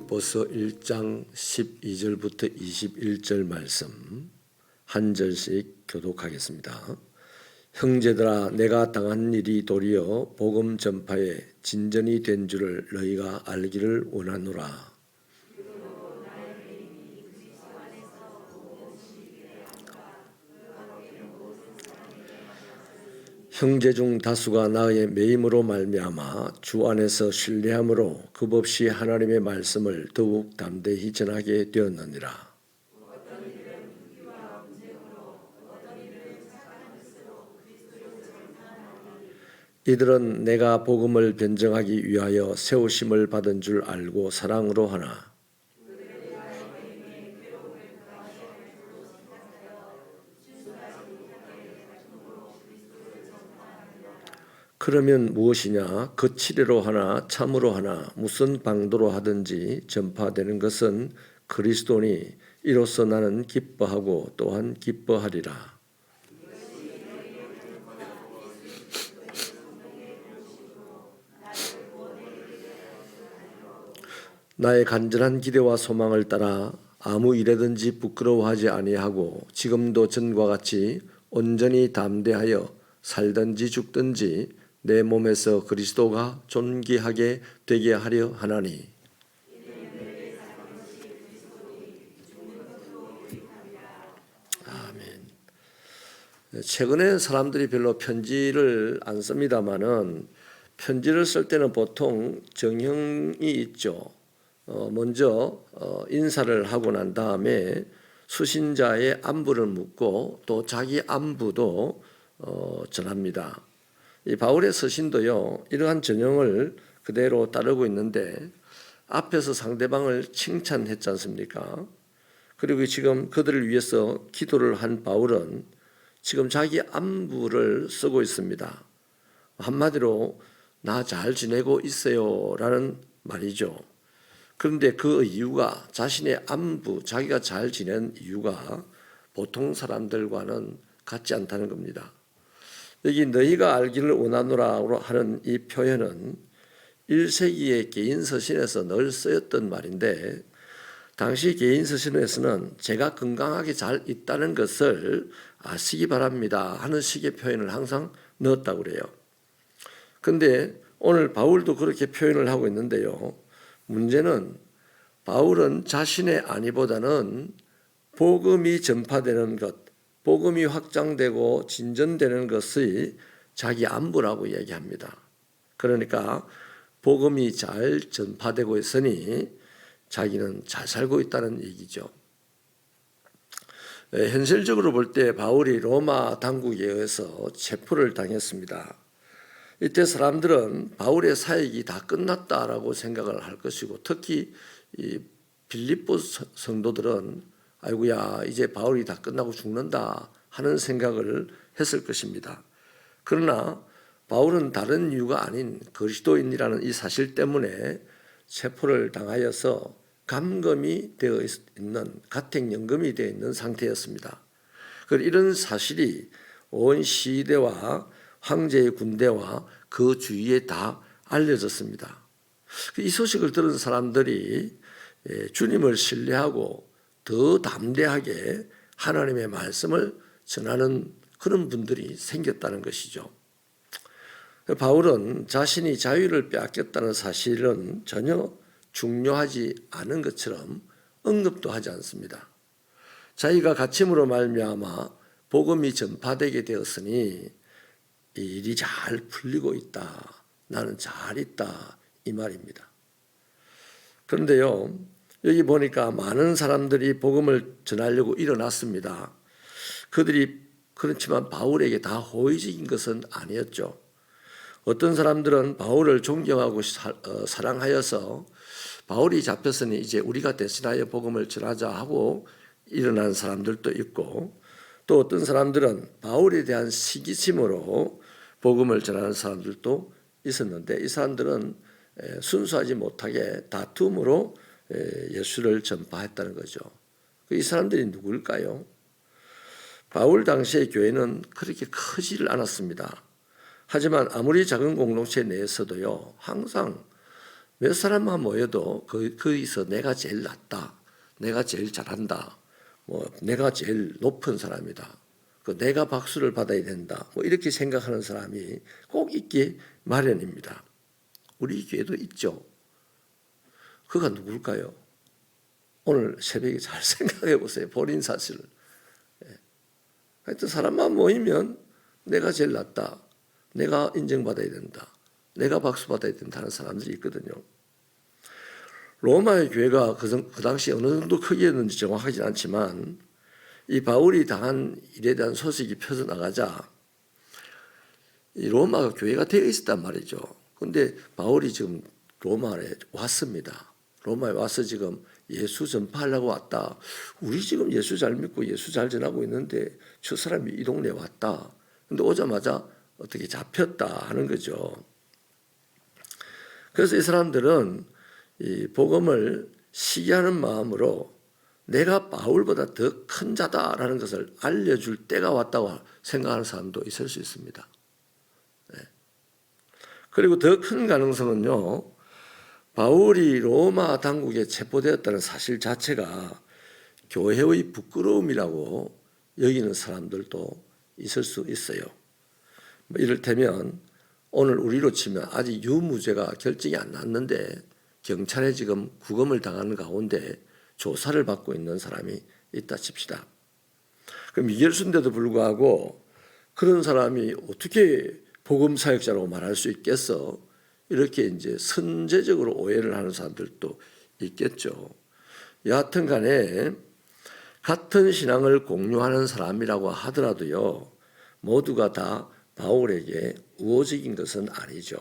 빌립보서 1장 12절부터 21절 말씀 한 절씩 교독하겠습니다. 형제들아, 내가 당한 일이 도리어 복음 전파에 진전이 된 줄을 너희가 알기를 원하노라. 형제 중 다수가 나의 매임으로 말미암아 주 안에서 신뢰함으로 급없이 하나님의 말씀을 더욱 담대히 전하게 되었느니라. 이들은 내가 복음을 변증하기 위하여 세우심을 받은 줄 알고 사랑으로 하나. 그러면 무엇이냐? 거칠이로 하나 참으로 하나 무슨 방도로 하든지 전파되는 것은 그리스도니 이로써 나는 기뻐하고 또한 기뻐하리라. 나의 간절한 기대와 소망을 따라 아무 일에든지 부끄러워하지 아니하고 지금도 전과 같이 온전히 담대하여 살든지 죽든지 내 몸에서 그리스도가 존귀하게 되게 하려 하나니. 아멘. 최근에 사람들이 별로 편지를 안 씁니다마는 편지를 쓸 때는 보통 정형이 있죠. 먼저 인사를 하고 난 다음에 수신자의 안부를 묻고 또 자기 안부도 전합니다. 이 바울의 서신도요, 이러한 전형을 그대로 따르고 있는데 앞에서 상대방을 칭찬했지 않습니까? 그리고 지금 그들을 위해서 기도를 한 바울은 지금 자기 안부를 쓰고 있습니다. 한마디로 나 잘 지내고 있어요 라는 말이죠. 그런데 그 이유가, 자신의 안부, 자기가 잘 지낸 이유가 보통 사람들과는 같지 않다는 겁니다. 여기 너희가 알기를 원하노라 하는 이 표현은 1세기의 개인 서신에서 늘 쓰였던 말인데, 당시 개인 서신에서는 제가 건강하게 잘 있다는 것을 아시기 바랍니다 하는 식의 표현을 항상 넣었다고 그래요. 그런데 오늘 바울도 그렇게 표현을 하고 있는데요, 문제는 바울은 자신의 안위보다는 복음이 전파되는 것, 복음이 확장되고 진전되는 것이 자기 안부라고 얘기합니다. 그러니까 복음이 잘 전파되고 있으니 자기는 잘 살고 있다는 얘기죠. 현실적으로 볼 때 바울이 로마 당국에 의해서 체포를 당했습니다. 이때 사람들은 바울의 사역이 다 끝났다라고 생각을 할 것이고, 특히 이 빌립보 성도들은 아이고야 이제 바울이 다 끝나고 죽는다 하는 생각을 했을 것입니다. 그러나 바울은 다른 이유가 아닌 그리스도인이라는 이 사실 때문에 체포를 당하여서 감금이 되어 있는, 가택연금이 되어 있는 상태였습니다. 이런 사실이 온 시대와 황제의 군대와 그 주위에 다 알려졌습니다. 이 소식을 들은 사람들이 주님을 신뢰하고 더 담대하게 하나님의 말씀을 전하는 그런 분들이 생겼다는 것이죠. 바울은 자신이 자유를 빼앗겼다는 사실은 전혀 중요하지 않은 것처럼 언급도 하지 않습니다. 자기가 갇힘으로 말미암아 복음이 전파되게 되었으니 이 일이 잘 풀리고 있다, 나는 잘 있다, 이 말입니다. 그런데요, 여기 보니까 많은 사람들이 복음을 전하려고 일어났습니다. 그들이 그렇지만 바울에게 다 호의적인 것은 아니었죠. 어떤 사람들은 바울을 존경하고 사랑하여서 바울이 잡혔으니 이제 우리가 대신하여 복음을 전하자 하고 일어난 사람들도 있고, 또 어떤 사람들은 바울에 대한 시기심으로 복음을 전하는 사람들도 있었는데, 이 사람들은 순수하지 못하게 다툼으로 예수를 전파했다는 거죠. 이 사람들이 누구일까요? 바울 당시의 교회는 그렇게 크지를 않았습니다. 하지만 아무리 작은 공동체 내에서도요, 항상 몇 사람만 모여도 거기서 내가 제일 낫다, 내가 제일 잘한다, 내가 제일 높은 사람이다, 내가 박수를 받아야 된다, 이렇게 생각하는 사람이 꼭 있기 마련입니다. 우리 교회도 있죠. 그가 누굴까요? 오늘 새벽에 잘 생각해 보세요. 본인 사실을. 하여튼 사람만 모이면 내가 제일 낫다, 내가 인정받아야 된다, 내가 박수 받아야 된다는 사람들이 있거든요. 로마의 교회가 그 당시 어느 정도 크기였는지 정확하지는 않지만 이 바울이 당한 일에 대한 소식이 퍼져나가자 이 로마가 교회가 되어 있었단 말이죠. 그런데 바울이 지금 로마에 왔습니다. 로마에 와서 지금 예수 전파하려고 왔다. 우리 지금 예수 잘 믿고 예수 잘 전하고 있는데 저 사람이 이 동네에 왔다. 근데 오자마자 어떻게 잡혔다 하는 거죠. 그래서 이 사람들은 이 복음을 시기하는 마음으로 내가 바울보다 더 큰 자다라는 것을 알려줄 때가 왔다고 생각하는 사람도 있을 수 있습니다. 그리고 더 큰 가능성은요, 바울이 로마 당국에 체포되었다는 사실 자체가 교회의 부끄러움이라고 여기는 사람들도 있을 수 있어요. 이를테면 오늘 우리로 치면 아직 유무죄가 결정이 안 났는데 경찰에 지금 구금을 당하는 가운데 조사를 받고 있는 사람이 있다 칩시다. 그럼 미결수인데도 불구하고 그런 사람이 어떻게 복음 사역자라고 말할 수 있겠어? 이렇게 이제 선제적으로 오해를 하는 사람들도 있겠죠. 여하튼 간에 같은 신앙을 공유하는 사람이라고 하더라도요, 모두가 다 바울에게 우호적인 것은 아니죠.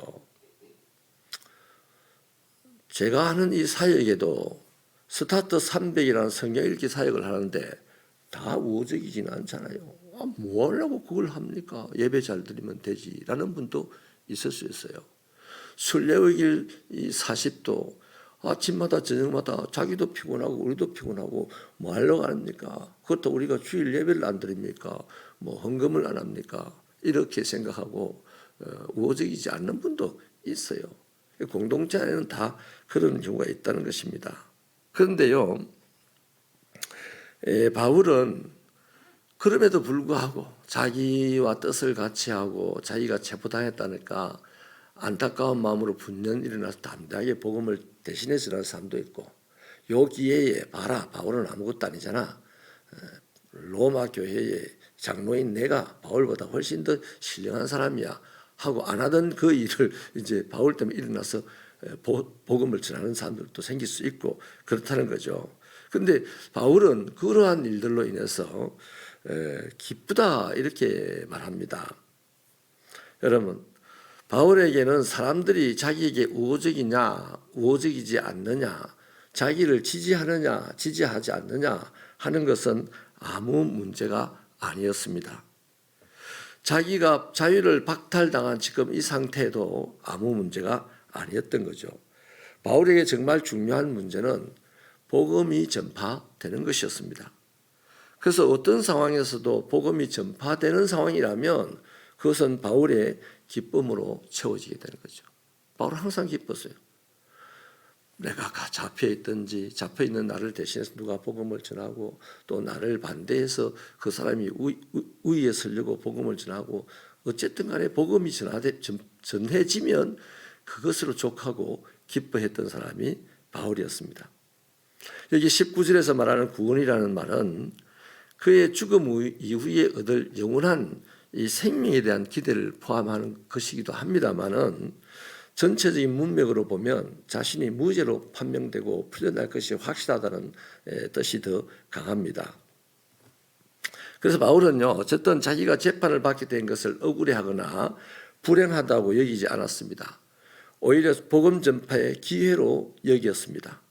제가 하는 이 사역에도 스타트 300이라는 성경 읽기 사역을 하는데 다 우호적이지는 않잖아요. 뭐 하려고 그걸 합니까? 예배 잘 드리면 되지라는 분도 있을 수 있어요. 순례의 길 40도 아침마다 저녁마다 자기도 피곤하고 우리도 피곤하고 뭐 하려고 합니까? 그것도 우리가 주일 예배를 안 드립니까? 뭐 헌금을 안 합니까? 이렇게 생각하고 우호적이지 않는 분도 있어요. 공동체 안에는 다 그런 경우가 있다는 것입니다. 그런데요, 바울은 그럼에도 불구하고 자기와 뜻을 같이 하고 자기가 체포당했다니까 안타까운 마음으로 분연 일어나서 담대하게 복음을 대신해 전하는 사람도 있고, 요 기회에 봐라, 바울은 아무것도 아니잖아, 로마 교회의 장로인 내가 바울보다 훨씬 더 신령한 사람이야 하고 안 하던 그 일을 이제 바울 때문에 일어나서 복음을 전하는 사람들도 생길 수 있고 그렇다는 거죠. 그런데 바울은 그러한 일들로 인해서 기쁘다 이렇게 말합니다. 여러분, 바울에게는 사람들이 자기에게 우호적이냐 우호적이지 않느냐, 자기를 지지하느냐 지지하지 않느냐 하는 것은 아무 문제가 아니었습니다. 자기가 자유를 박탈당한 지금 이 상태도 아무 문제가 아니었던 거죠. 바울에게 정말 중요한 문제는 복음이 전파되는 것이었습니다. 그래서 어떤 상황에서도 복음이 전파되는 상황이라면 그것은 바울의 기쁨으로 채워지게 되는 거죠. 바울은 항상 기뻤어요. 내가 잡혀있든지 잡혀있는 나를 대신해서 누가 복음을 전하고 또 나를 반대해서 그 사람이 우위에 서려고 복음을 전하고 어쨌든 간에 복음이 전해지면 그것으로 족하고 기뻐했던 사람이 바울이었습니다. 여기 19절에서 말하는 구원이라는 말은 그의 죽음 이후에 얻을 영원한 이 생명에 대한 기대를 포함하는 것이기도 합니다만은 전체적인 문맥으로 보면 자신이 무죄로 판명되고 풀려날 것이 확실하다는 뜻이 더 강합니다. 그래서 바울은요, 어쨌든 자기가 재판을 받게 된 것을 억울해하거나 불행하다고 여기지 않았습니다. 오히려 복음 전파의 기회로 여겼습니다.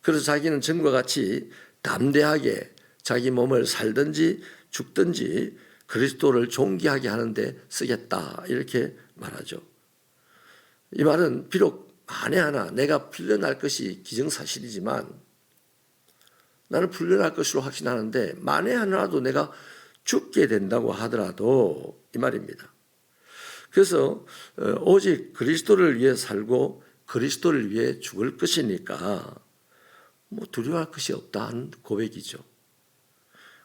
그래서 자기는 전과 같이 담대하게 자기 몸을 살든지 죽든지 그리스도를 존귀하게 하는데 쓰겠다 이렇게 말하죠. 이 말은 비록 만에 하나 내가 풀려날 것이 기정사실이지만 나는 풀려날 것으로 확신하는데 만에 하나라도 내가 죽게 된다고 하더라도 이 말입니다. 그래서 오직 그리스도를 위해 살고 그리스도를 위해 죽을 것이니까 뭐 두려워할 것이 없다는 고백이죠.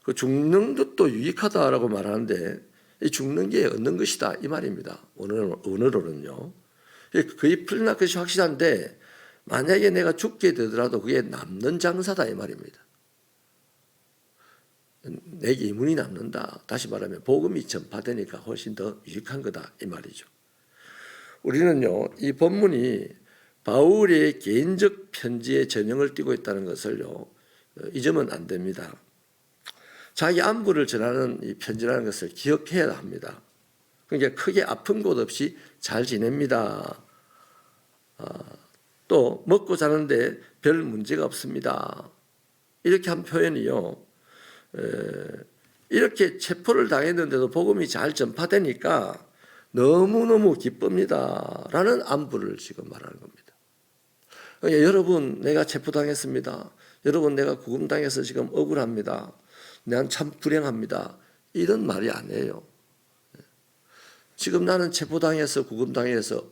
그 죽는 것도 유익하다라고 말하는데 이 죽는 게 얻는 것이다 이 말입니다. 오늘로는요. 거의 풀릴 것이 확실한데 만약에 내가 죽게 되더라도 그게 남는 장사다 이 말입니다. 내게 이문이 남는다. 다시 말하면 복음이 전파되니까 훨씬 더 유익한 거다 이 말이죠. 우리는요 이 본문이 바울의 개인적 편지의 전형을 띠고 있다는 것을요 잊으면 안 됩니다. 자기 안부를 전하는 이 편지라는 것을 기억해야 합니다. 그러니까 크게 아픈 곳 없이 잘 지냅니다. 또 먹고 자는데 별 문제가 없습니다. 이렇게 한 표현이요. 이렇게 체포를 당했는데도 복음이 잘 전파되니까 너무너무 기쁩니다. 라는 안부를 지금 말하는 겁니다. 그러니까 여러분 내가 체포당했습니다. 여러분 내가 구금당해서 지금 억울합니다. 난 참 불행합니다. 이런 말이 아니에요. 지금 나는 체포당해서 구금당해서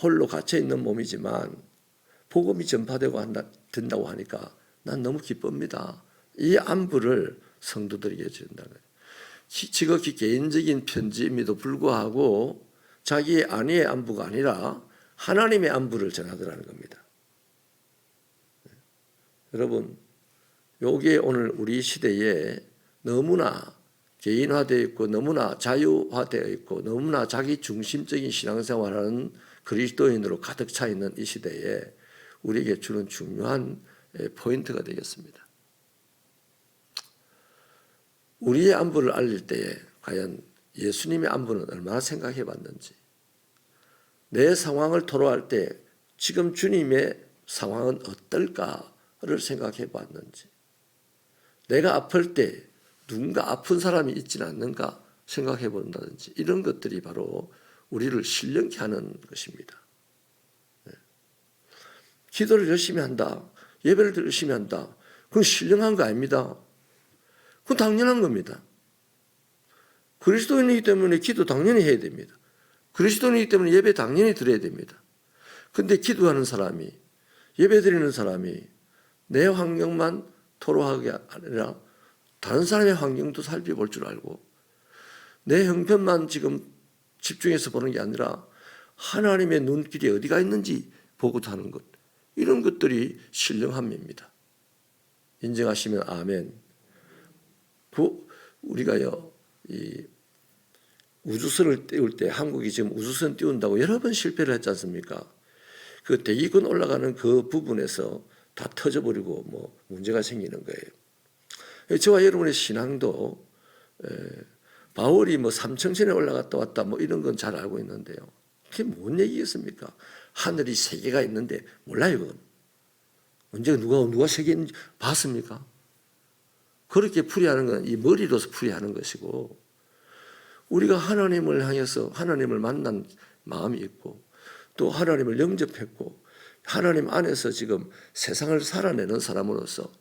홀로 갇혀있는 몸이지만 복음이 전파되고 된다고 하니까 난 너무 기쁩니다. 이 안부를 성도들에게 준다는 거예요. 지극히 개인적인 편지임에도 불구하고 자기의 안위의 안부가 아니라 하나님의 안부를 전하더라는 겁니다. 여러분 요게 오늘 우리 시대에 너무나 개인화되어 있고 너무나 자유화되어 있고 너무나 자기 중심적인 신앙생활하는 그리스도인으로 가득 차 있는 이 시대에 우리에게 주는 중요한 포인트가 되겠습니다. 우리의 안부를 알릴 때에 과연 예수님의 안부는 얼마나 생각해 봤는지, 내 상황을 토로할 때 지금 주님의 상황은 어떨까를 생각해 봤는지, 내가 아플 때 누군가 아픈 사람이 있지는 않는가 생각해 본다든지 이런 것들이 바로 우리를 신령케 하는 것입니다. 기도를 열심히 한다. 예배를 열심히 한다. 그건 신령한 거 아닙니다. 그건 당연한 겁니다. 그리스도인이기 때문에 기도 당연히 해야 됩니다. 그리스도인이기 때문에 예배 당연히 드려야 됩니다. 그런데 기도하는 사람이, 예배 드리는 사람이 내 환경만 토로하게 아니라 다른 사람의 환경도 살펴볼 줄 알고 내 형편만 지금 집중해서 보는 게 아니라 하나님의 눈길이 어디가 있는지 보고 하는 것, 이런 것들이 신령함입니다. 인정하시면 아멘. 우리가요 이 우주선을 띄울 때, 한국이 지금 우주선 띄운다고 여러 번 실패를 했지 않습니까? 그 대기권 올라가는 그 부분에서 다 터져버리고 뭐 문제가 생기는 거예요. 저와 여러분의 신앙도 바울이 뭐 삼청천에 올라갔다 왔다 뭐 이런 건 잘 알고 있는데요. 그게 뭔 얘기겠습니까? 하늘이 세 개가 있는데 몰라요. 그건. 언제 누가 세 개인지 봤습니까? 그렇게 풀이하는 건 이 머리로서 풀이하는 것이고, 우리가 하나님을 향해서 하나님을 만난 마음이 있고 또 하나님을 영접했고 하나님 안에서 지금 세상을 살아내는 사람으로서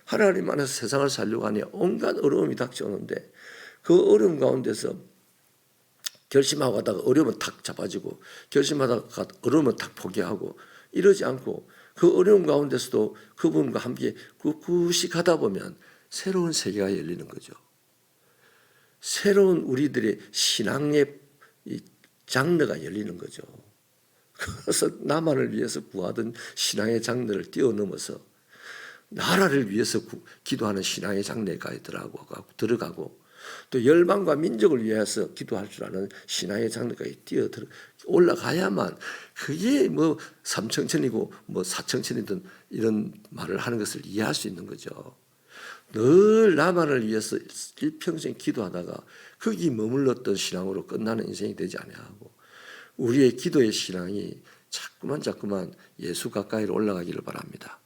하나님 안에서 세상을 살려고 하니 온갖 어려움이 닥쳐오는데 그 어려움 가운데서 결심하고 가다가 어려움은 탁 잡아지고 결심하다가 어려움은 탁 포기하고 이러지 않고 그 어려움 가운데서도 그분과 함께 꿋꿋이 가다 보면 새로운 세계가 열리는 거죠. 새로운 우리들의 신앙의 장르가 열리는 거죠. 그래서 나만을 위해서 구하던 신앙의 장르를 뛰어넘어서 나라를 위해서 기도하는 신앙의 장르에 들어가고 또 열방과 민족을 위해서 기도할 줄 아는 신앙의 장르까지 올라가야만, 그게 뭐 삼청천이고 뭐 사청천이든 이런 말을 하는 것을 이해할 수 있는 거죠. 늘 나만을 위해서 일평생 기도하다가 거기 머물렀던 신앙으로 끝나는 인생이 되지 아니하고 우리의 기도의 신앙이 자꾸만 예수 가까이로 올라가기를 바랍니다.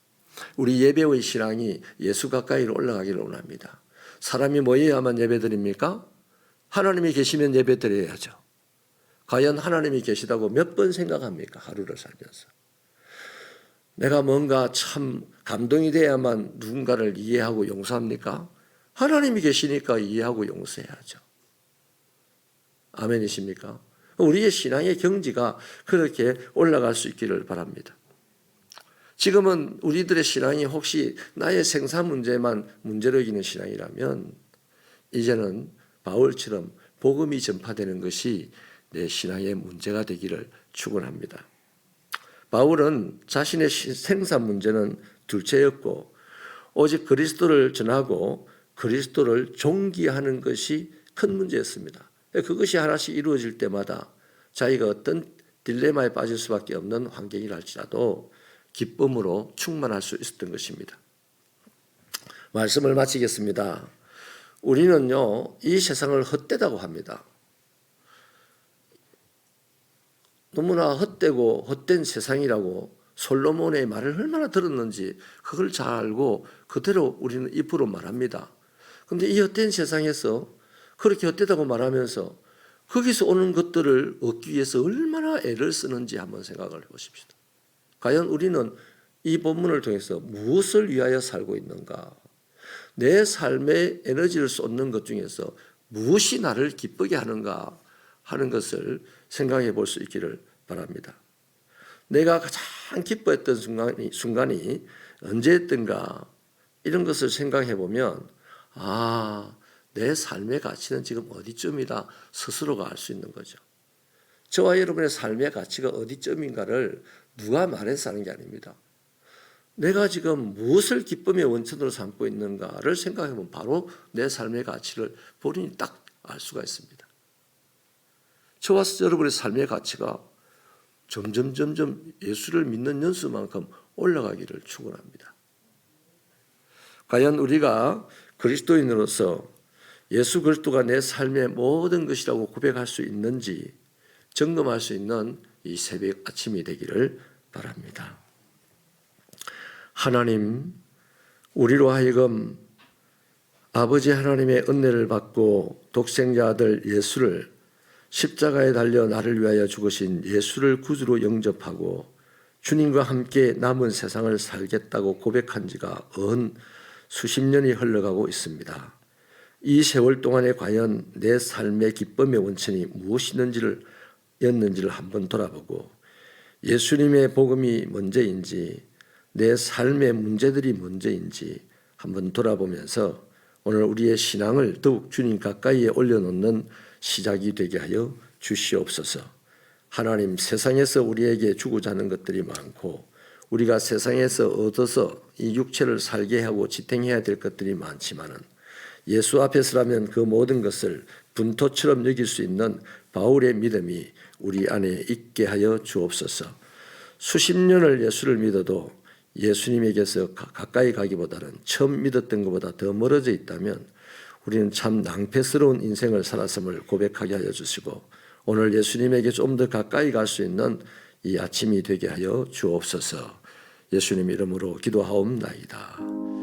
우리 예배의 신앙이 예수 가까이로 올라가기를 원합니다. 사람이 모여야만 예배드립니까? 하나님이 계시면 예배드려야죠. 과연 하나님이 계시다고 몇 번 생각합니까? 하루를 살면서. 내가 뭔가 참 감동이 돼야만 누군가를 이해하고 용서합니까? 하나님이 계시니까 이해하고 용서해야죠. 아멘이십니까? 우리의 신앙의 경지가 그렇게 올라갈 수 있기를 바랍니다. 지금은 우리들의 신앙이 혹시 나의 생사 문제만 문제로 여기는 신앙이라면 이제는 바울처럼 복음이 전파되는 것이 내 신앙의 문제가 되기를 축원합니다. 바울은 자신의 생사 문제는 둘째였고 오직 그리스도를 전하고 그리스도를 존귀하는 것이 큰 문제였습니다. 그것이 하나씩 이루어질 때마다 자기가 어떤 딜레마에 빠질 수밖에 없는 환경이랄지라도 기쁨으로 충만할 수 있었던 것입니다. 말씀을 마치겠습니다. 우리는요, 이 세상을 헛되다고 합니다. 너무나 헛되고 헛된 세상이라고 솔로몬의 말을 얼마나 들었는지 그걸 잘 알고 그대로 우리는 입으로 말합니다. 그런데 이 헛된 세상에서 그렇게 헛되다고 말하면서 거기서 오는 것들을 얻기 위해서 얼마나 애를 쓰는지 한번 생각을 해보십시다. 과연 우리는 이 본문을 통해서 무엇을 위하여 살고 있는가? 내 삶에 에너지를 쏟는 것 중에서 무엇이 나를 기쁘게 하는가 하는 것을 생각해 볼 수 있기를 바랍니다. 내가 가장 기뻐했던 순간이 언제였던가 이런 것을 생각해 보면 내 삶의 가치는 지금 어디쯤이다 스스로가 알 수 있는 거죠. 저와 여러분의 삶의 가치가 어디쯤인가를 누가 말해서 하는 게 아닙니다. 내가 지금 무엇을 기쁨의 원천으로 삼고 있는가를 생각해 보면 바로 내 삶의 가치를 본인이 딱 알 수가 있습니다. 저와 여러분의 삶의 가치가 점점 예수를 믿는 연수만큼 올라가기를 축원합니다. 과연 우리가 그리스도인으로서 예수 그리스도가 내 삶의 모든 것이라고 고백할 수 있는지 점검할 수 있는 이 새벽 아침이 되기를 바랍니다. 하나님, 우리로 하여금 아버지 하나님의 은혜를 받고 독생자 아들 예수를 십자가에 달려 나를 위하여 죽으신 예수를 구주로 영접하고 주님과 함께 남은 세상을 살겠다고 고백한 지가 수십 년이 흘러가고 있습니다. 이 세월 동안에 과연 내 삶의 기쁨의 원천이 무엇이었는지를 한번 돌아보고 예수님의 복음이 문제인지 내 삶의 문제들이 문제인지 한번 돌아보면서 오늘 우리의 신앙을 더욱 주님 가까이에 올려놓는 시작이 되게 하여 주시옵소서. 하나님, 세상에서 우리에게 주고자 하는 것들이 많고 우리가 세상에서 얻어서 이 육체를 살게 하고 지탱해야 될 것들이 많지만은 예수 앞에서라면 그 모든 것을 분토처럼 여길 수 있는 바울의 믿음이 우리 안에 있게 하여 주옵소서. 수십 년을 예수를 믿어도 예수님에게서 가까이 가기보다는 처음 믿었던 것보다 더 멀어져 있다면 우리는 참 낭패스러운 인생을 살았음을 고백하게 하여 주시고 오늘 예수님에게 좀 더 가까이 갈 수 있는 이 아침이 되게 하여 주옵소서. 예수님 이름으로 기도하옵나이다.